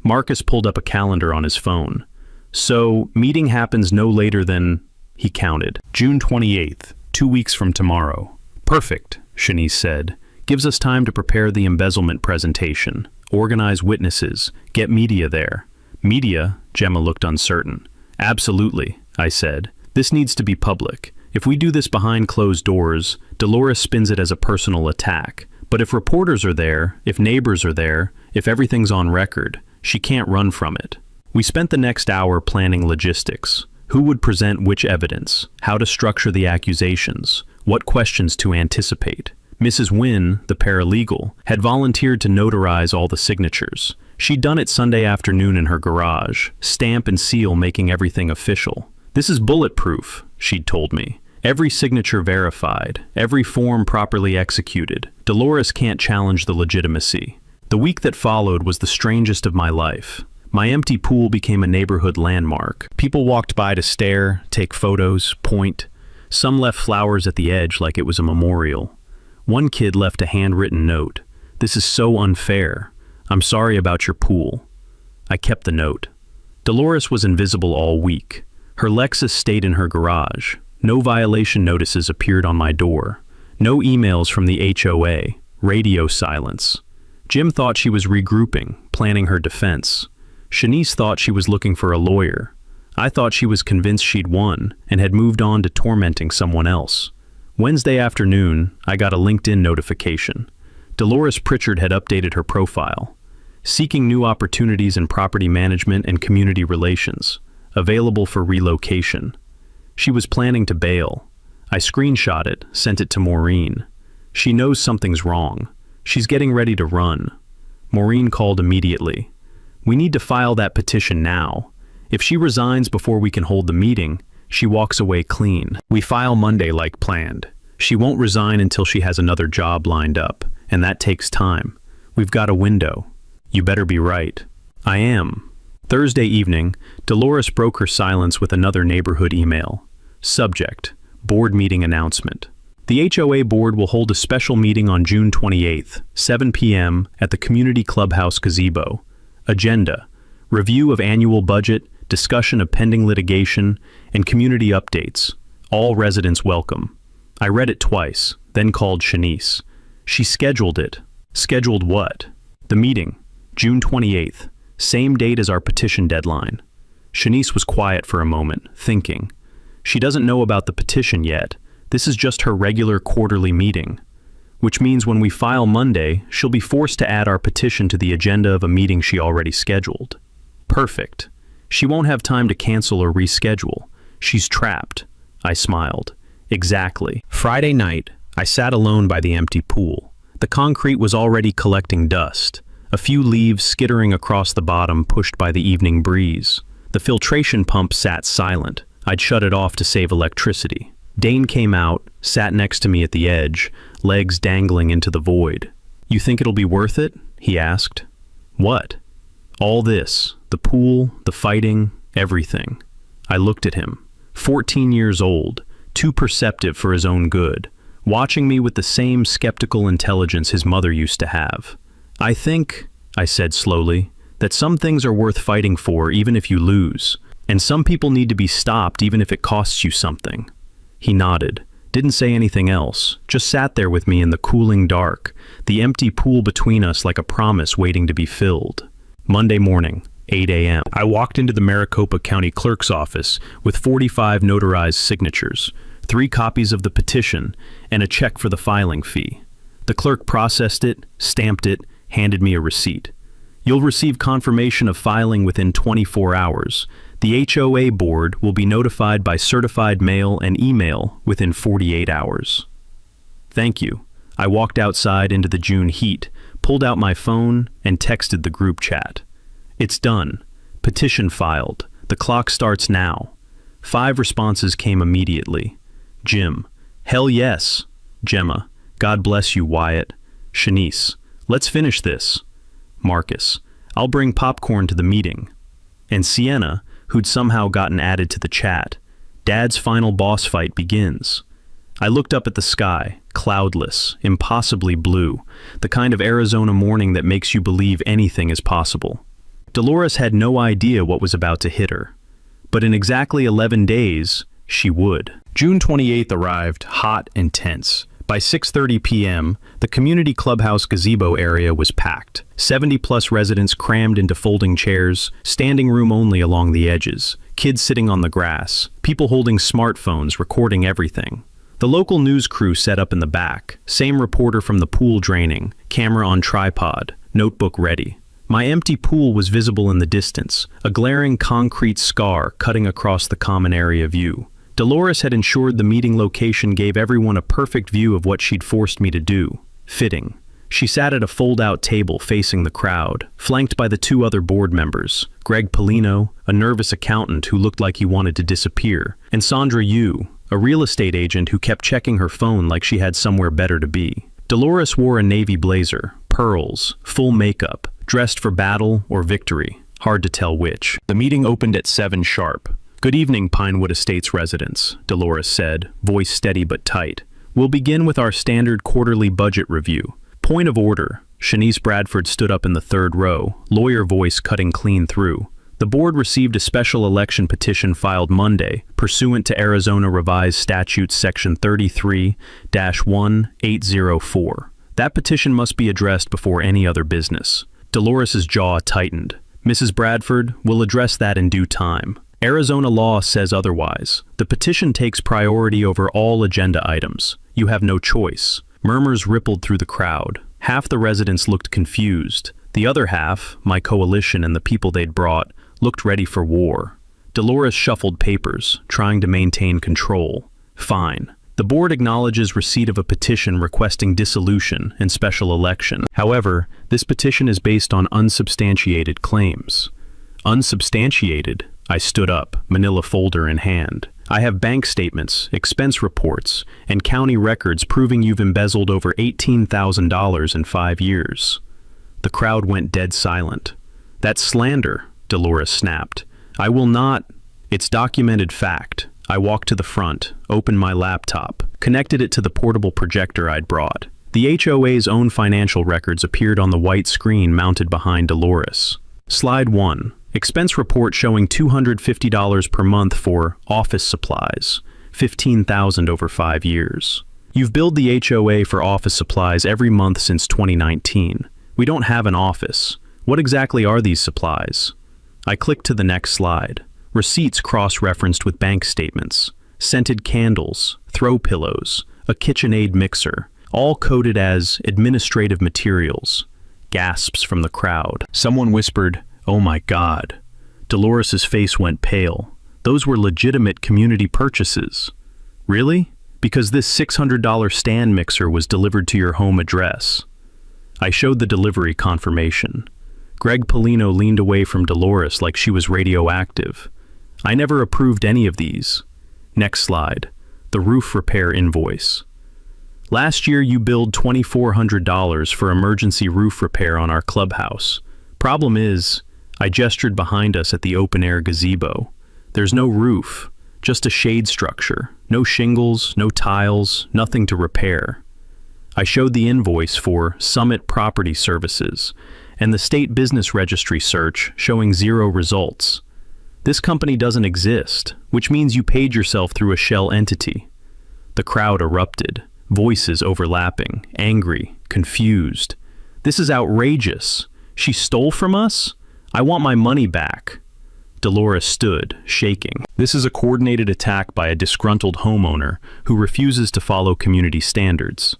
Speaker 1: Marcus pulled up a calendar on his phone. "So, meeting happens no later than," he counted, "June 28th, 2 weeks from tomorrow." "Perfect," Shanice said. "Gives us time to prepare the embezzlement presentation, organize witnesses, get media there." "Media?" Gemma looked uncertain. "Absolutely," I said. "This needs to be public. If we do this behind closed doors, Dolores spins it as a personal attack. But if reporters are there, if neighbors are there, if everything's on record, she can't run from it." We spent the next hour planning logistics. Who would present which evidence, how to structure the accusations, what questions to anticipate. Mrs. Wynne, the paralegal, had volunteered to notarize all the signatures. She'd done it Sunday afternoon in her garage, stamp and seal making everything official. "This is bulletproof," she'd told me. "Every signature verified, every form properly executed. Dolores can't challenge the legitimacy." The week that followed was the strangest of my life. My empty pool became a neighborhood landmark. People walked by to stare, take photos, point. Some left flowers at the edge like it was a memorial. One kid left a handwritten note. "This is so unfair. I'm sorry about your pool." I kept the note. Dolores was invisible all week. Her Lexus stayed in her garage. No violation notices appeared on my door. No emails from the HOA. Radio silence. Jim thought she was regrouping, planning her defense. Shanice thought she was looking for a lawyer. I thought she was convinced she'd won and had moved on to tormenting someone else. Wednesday afternoon, I got a LinkedIn notification. Dolores Pritchard had updated her profile. Seeking new opportunities in property management and community relations. Available for relocation. She was planning to bail. I screenshot it, sent it to Maureen. She knows something's wrong. She's getting ready to run. Maureen called immediately. "We need to file that petition now. If she resigns before we can hold the meeting, she walks away clean. We file Monday like planned. She won't resign until she has another job lined up, and that takes time. We've got a window. You better be right." "I am." Thursday evening, Dolores broke her silence with another neighborhood email. Subject: Board meeting announcement. The HOA board will hold a special meeting on June 28th, 7 p.m. at the Community Clubhouse Gazebo. Agenda: review of annual budget, discussion of pending litigation, and community updates. All residents welcome. I read it twice, then called Shanice. She scheduled it. Scheduled what? The meeting, June 28th, same date as our petition deadline. Shanice was quiet for a moment, thinking. She doesn't know about the petition yet. This is just her regular quarterly meeting. which means when we file Monday, she'll be forced to add our petition to the agenda of a meeting she already scheduled. Perfect. She won't have time to cancel or reschedule. She's trapped. I smiled. Exactly. Friday night, I sat alone by the empty pool. The concrete was already collecting dust, a few leaves skittering across the bottom pushed by the evening breeze. The filtration pump sat silent. I'd shut it off to save electricity. Dane came out, sat next to me at the edge, legs dangling into the void. "You think it'll be worth it?" he asked. "What?" "All this, the pool, the fighting, everything." I looked at him. 14 years old, too perceptive for his own good, watching me with the same skeptical intelligence his mother used to have. "I think," I said slowly, "that some things are worth fighting for even if you lose, and some people need to be stopped even if it costs you something." He nodded, didn't say anything else, just sat there with me in the cooling dark, the empty pool between us like a promise waiting to be filled. Monday morning, 8 a.m. I walked into the Maricopa County Clerk's office with 45 notarized signatures, 3 copies of the petition, and a check for the filing fee. The clerk processed it, stamped it, handed me a receipt. "You'll receive confirmation of filing within 24 hours. The HOA board will be notified by certified mail and email within 48 hours. "Thank you." I walked outside into the June heat, pulled out my phone, and texted the group chat. "It's done. Petition filed. The clock starts now." 5 responses came immediately. Jim: "Hell yes." Gemma: "God bless you, Wyatt." Shanice: "Let's finish this." Marcus: "I'll bring popcorn to the meeting." And Sienna, who'd somehow gotten added to the chat: "Dad's final boss fight begins." I looked up at the sky, cloudless, impossibly blue, the kind of Arizona morning that makes you believe anything is possible. Dolores had no idea what was about to hit her. But in exactly 11 days, she would. June 28th arrived, hot and tense. By 6:30 p.m., the community clubhouse gazebo area was packed. 70-plus residents crammed into folding chairs, standing room only along the edges, kids sitting on the grass, people holding smartphones recording everything. The local news crew set up in the back, same reporter from the pool draining, camera on tripod, notebook ready. My empty pool was visible in the distance, a glaring concrete scar cutting across the common area view. Dolores had ensured the meeting location gave everyone a perfect view of what she'd forced me to do. Fitting. She sat at a fold-out table facing the crowd, flanked by the 2 other board members, Greg Polino, a nervous accountant who looked like he wanted to disappear, and Sandra Yu, a real estate agent who kept checking her phone like she had somewhere better to be. Dolores wore a navy blazer, pearls, full makeup, dressed for battle or victory, hard to tell which. The meeting opened at 7 sharp. "Good evening, Pinewood Estates residents," Dolores said, voice steady but tight. "We'll begin with our standard quarterly budget review. Point of order." Shanice Bradford stood up in the 3rd row, lawyer voice cutting clean through. "The board received a special election petition filed Monday, pursuant to Arizona Revised Statutes Section 33-1804. That petition must be addressed before any other business." Dolores's jaw tightened. "Mrs. Bradford, we'll address that in due time. Arizona law says otherwise. The petition takes priority over all agenda items. You have no choice." Murmurs rippled through the crowd. Half the residents looked confused. The other half, my coalition and the people they'd brought, looked ready for war. Dolores shuffled papers, trying to maintain control. "Fine. The board acknowledges receipt of a petition requesting dissolution and special election. However, this petition is based on unsubstantiated claims." "Unsubstantiated?" I stood up, manila folder in hand. "I have bank statements, expense reports, and county records proving you've embezzled over $18,000 in 5 years. The crowd went dead silent. "That's slander," Dolores snapped. "I will not." "It's documented fact." I walked to the front, opened my laptop, connected it to the portable projector I'd brought. The HOA's own financial records appeared on the white screen mounted behind Dolores. Slide 1. Expense report showing $250 per month for office supplies, $15,000 over 5 years. You've billed the HOA for office supplies every month since 2019. We don't have an office. What exactly are these supplies? I clicked to the next slide. Receipts cross-referenced with bank statements. Scented candles, throw pillows, a KitchenAid mixer, all coded as administrative materials. Gasps from the crowd. Someone whispered, "Oh my God." Dolores's face went pale. Those were legitimate community purchases. Really? Because this $600 stand mixer was delivered to your home address. I showed the delivery confirmation. Greg Polino leaned away from Dolores like she was radioactive. I never approved any of these. Next slide. The roof repair invoice. Last year you billed $2,400 for emergency roof repair on our clubhouse. Problem is, I gestured behind us at the open-air gazebo. There's no roof, just a shade structure. No shingles, no tiles, nothing to repair. I showed the invoice for Summit Property Services and the State Business Registry search showing 0 results. This company doesn't exist, which means you paid yourself through a shell entity. The crowd erupted, voices overlapping, angry, confused. This is outrageous. She stole from us? I want my money back. Dolores stood, shaking. This is a coordinated attack by a disgruntled homeowner who refuses to follow community standards.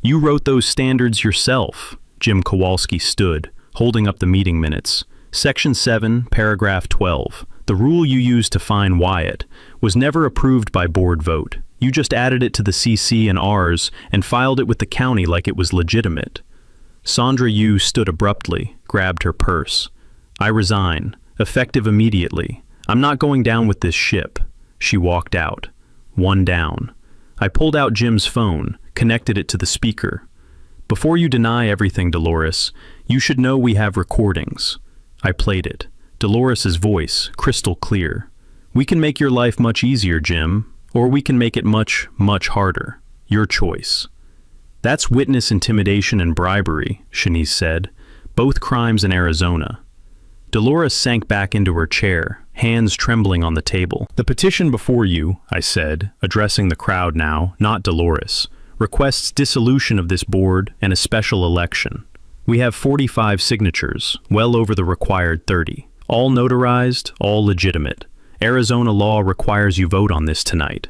Speaker 1: You wrote those standards yourself. Jim Kowalski stood, holding up the meeting minutes. Section 7, paragraph 12. The rule you used to fine Wyatt was never approved by board vote. You just added it to the CC and Rs and filed it with the county like it was legitimate. Sandra Yu stood abruptly, grabbed her purse. I resign, effective immediately. I'm not going down with this ship. She walked out. One down. I pulled out Jim's phone, connected it to the speaker. Before you deny everything, Dolores, you should know we have recordings. I played it. Dolores's voice, crystal clear. We can make your life much easier, Jim, or we can make it much, much harder. Your choice. That's witness intimidation and bribery, Shanice said. Both crimes in Arizona. Dolores sank back into her chair, hands trembling on the table. The petition before you, I said, addressing the crowd now, not Dolores, requests dissolution of this board and a special election. We have 45 signatures, well over the required 30. All notarized, all legitimate. Arizona law requires you vote on this tonight.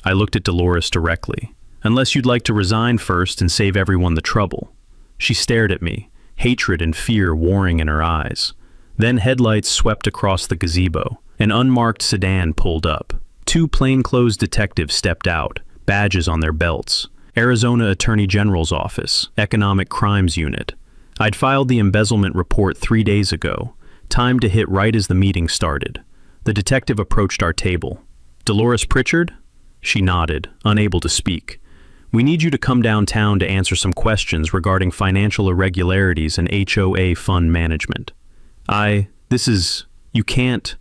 Speaker 1: I looked at Dolores directly. Unless you'd like to resign first and save everyone the trouble. She stared at me, hatred and fear warring in her eyes. Then headlights swept across the gazebo. An unmarked sedan pulled up. 2 plainclothes detectives stepped out, badges on their belts. Arizona Attorney General's Office, Economic Crimes Unit. I'd filed the embezzlement report 3 days ago. Time to hit right as the meeting started. The detective approached our table. Dolores Pritchard? She nodded, unable to speak. We need you to come downtown to answer some questions regarding financial irregularities and HOA fund management. You can't.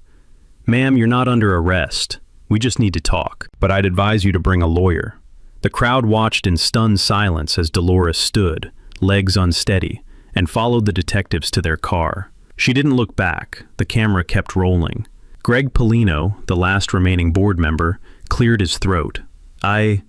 Speaker 1: Ma'am, you're not under arrest. We just need to talk. But I'd advise you to bring a lawyer. The crowd watched in stunned silence as Dolores stood, legs unsteady, and followed the detectives to their car. She didn't look back. The camera kept rolling. Greg Polino, the last remaining board member, cleared his throat. I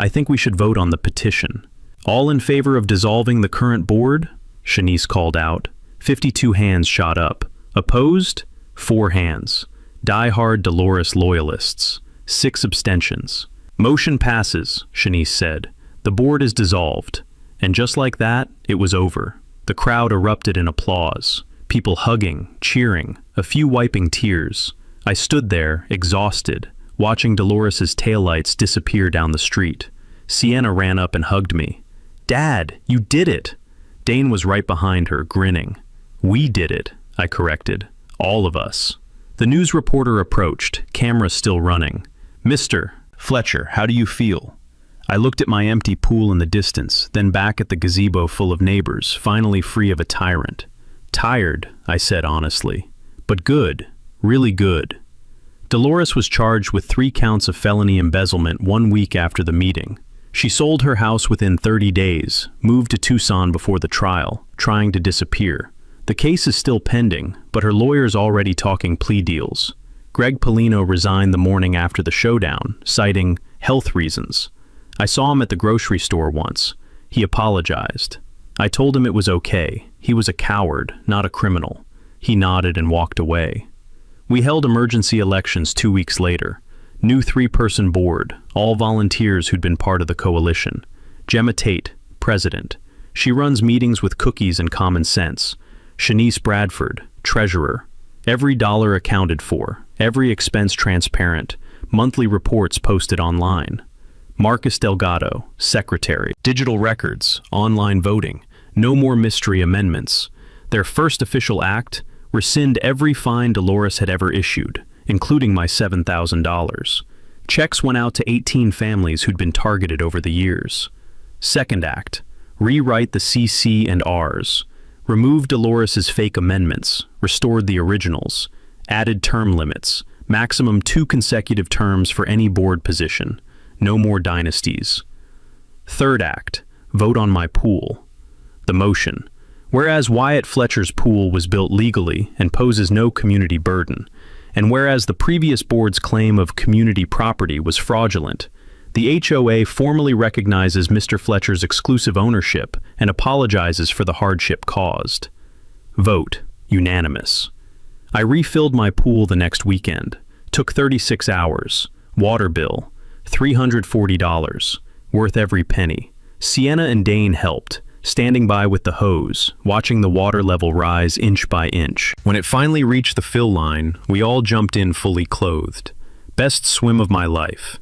Speaker 1: think we should vote on the petition. All in favor of dissolving the current board? Shanice called out. 52 hands shot up. Opposed? 4 hands. Die-hard Dolores loyalists. 6 abstentions. Motion passes, Shanice said. The board is dissolved. And just like that, it was over. The crowd erupted in applause. People hugging, cheering, a few wiping tears. I stood there, exhausted, watching Dolores's taillights disappear down the street. Sienna ran up and hugged me. Dad, you did it! Dane was right behind her, grinning. We did it, I corrected. All of us. The news reporter approached, camera still running. Mr. Fletcher, how do you feel? I looked at my empty pool in the distance, then back at the gazebo full of neighbors, finally free of a tyrant. Tired, I said honestly. But good. Really good. Dolores was charged with 3 counts of felony embezzlement 1 week after the meeting. She sold her house within 30 days, moved to Tucson before the trial, trying to disappear. The case is still pending, but her lawyer's already talking plea deals. Greg Polino resigned the morning after the showdown, citing health reasons. I saw him at the grocery store once. He apologized. I told him it was okay. He was a coward, not a criminal. He nodded and walked away. We held emergency elections 2 weeks later. New 3-person board, all volunteers who'd been part of the coalition. Gemma Tate, president. She runs meetings with cookies and common sense. Shanice Bradford, treasurer. Every dollar accounted for, every expense transparent, monthly reports posted online. Marcus Delgado, secretary. Digital records, online voting, no more mystery amendments. Their first official act, rescind every fine Dolores had ever issued, including my $7,000. Checks went out to 18 families who'd been targeted over the years. Second act, rewrite the CC and Rs. Removed Dolores's fake amendments, restored the originals, added term limits, maximum 2 consecutive terms for any board position, no more dynasties. Third act, vote on my pool. The motion. Whereas Wyatt Fletcher's pool was built legally and poses no community burden, and whereas the previous board's claim of community property was fraudulent, the HOA formally recognizes Mr. Fletcher's exclusive ownership and apologizes for the hardship caused. Vote, unanimous. I refilled my pool the next weekend. Took 36 hours. Water bill, $340. Worth every penny. Sienna and Dane helped, standing by with the hose, watching the water level rise inch by inch. When it finally reached the fill line, we all jumped in fully clothed. Best swim of my life.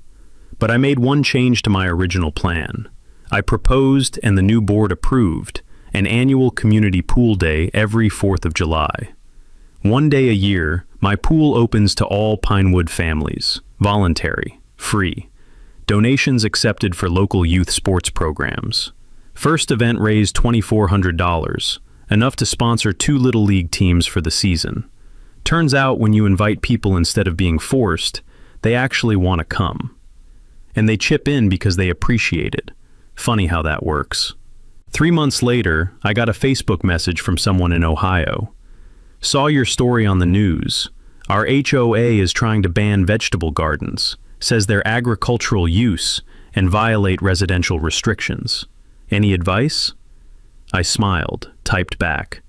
Speaker 1: But I made one change to my original plan. I proposed, and the new board approved, an annual community pool day every 4th of July. One day a year, my pool opens to all Pinewood families. Voluntary. Free. Donations accepted for local youth sports programs. First event raised $2,400, enough to sponsor 2 Little League teams for the season. Turns out when you invite people instead of being forced, they actually want to come. And they chip in because they appreciate it. Funny how that works. 3 months later, I got a Facebook message from someone in Ohio. Saw your story on the news. Our HOA is trying to ban vegetable gardens, says they're agricultural use and violate residential restrictions. Any advice? I smiled, typed back.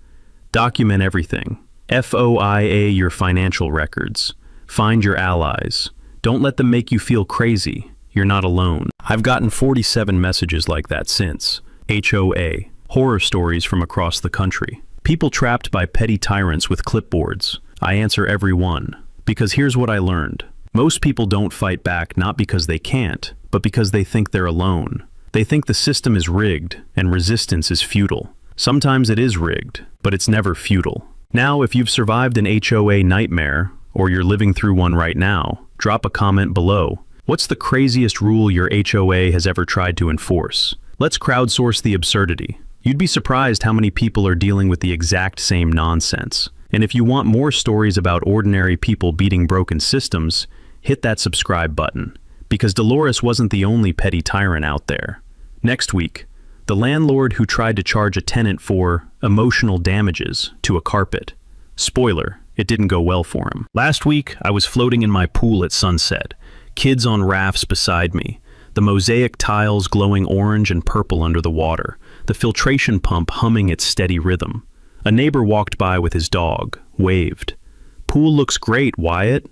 Speaker 1: Document everything. FOIA your financial records. Find your allies. Don't let them make you feel crazy. You're not alone. I've gotten 47 messages like that since. HOA. Horror stories from across the country. People trapped by petty tyrants with clipboards. I answer every one. Because here's what I learned. Most people don't fight back not because they can't, but because they think they're alone. They think the system is rigged and resistance is futile. Sometimes it is rigged, but it's never futile. Now, if you've survived an HOA nightmare, or you're living through one right now, drop a comment below. What's the craziest rule your HOA has ever tried to enforce? Let's crowdsource the absurdity. You'd be surprised how many people are dealing with the exact same nonsense. And if you want more stories about ordinary people beating broken systems, hit that subscribe button. Because Dolores wasn't the only petty tyrant out there. Next week, the landlord who tried to charge a tenant for emotional damages to a carpet. Spoiler, it didn't go well for him. Last week, I was floating in my pool at sunset. Kids on rafts beside me, the mosaic tiles glowing orange and purple under the water, the filtration pump humming its steady rhythm. A neighbor walked by with his dog, waved. "Pool looks great, Wyatt."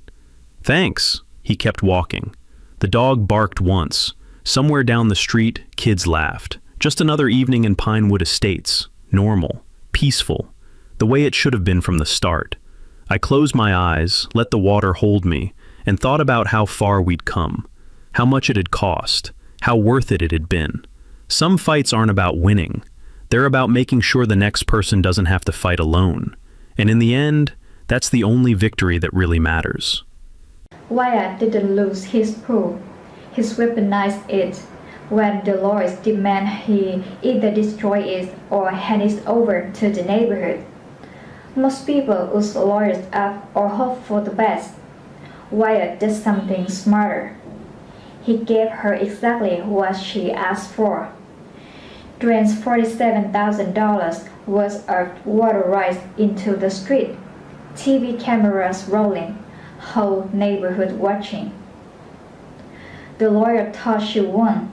Speaker 1: "Thanks." He kept walking. The dog barked once. Somewhere down the street, kids laughed. Just another evening in Pinewood Estates. Normal. Peaceful. The way it should have been from the start. I closed my eyes, let the water hold me, and thought about how far we'd come, how much it had cost, how worth it had been. Some fights aren't about winning. They're about making sure the next person doesn't have to fight alone. And in the end, that's the only victory that really matters.
Speaker 3: Wyatt didn't lose his pool. He weaponized it. When Dolores demanded he either destroy it or hand it over to the neighborhood. Most people would lawyer it up or hope for the best. Wyatt did something smarter. He gave her exactly what she asked for. Drains $47,000 worth of water rises into the street. TV cameras rolling, whole neighborhood watching. The lawyer thought she won.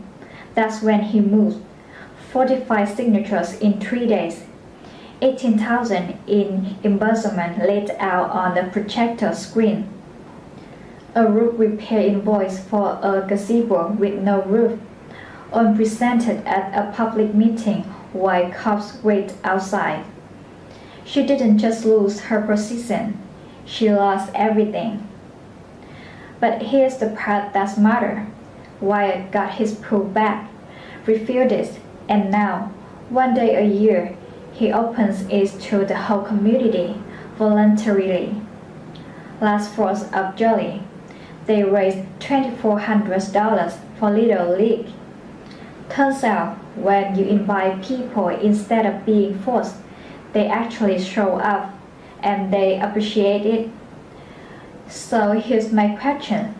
Speaker 3: That's when he moved. 45 signatures in 3 days. $18,000 in embezzlement laid out on the projector screen. A roof repair invoice for a gazebo with no roof. unpresented at a public meeting while cops wait outside. She didn't just lose her position, she lost everything. But here's the part that matters. Wyatt got his pool back, refilled it, and now, one day a year, he opens it to the whole community voluntarily. Last 4th of July, they raised $2,400 for Little League. Turns out, when you invite people instead of being forced, they actually show up and they appreciate it. So here's my question.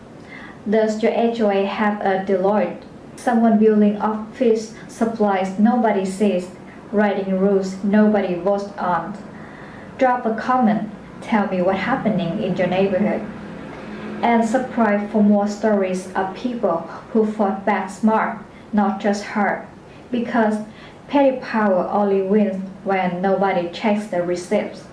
Speaker 3: Does your HOA have a Deloitte? Someone building office supplies nobody sees, writing rules nobody votes on? Drop a comment, tell me what's happening in your neighborhood. And subscribe for more stories of people who fought back smart, not just hard. Because petty power only wins when nobody checks the receipts.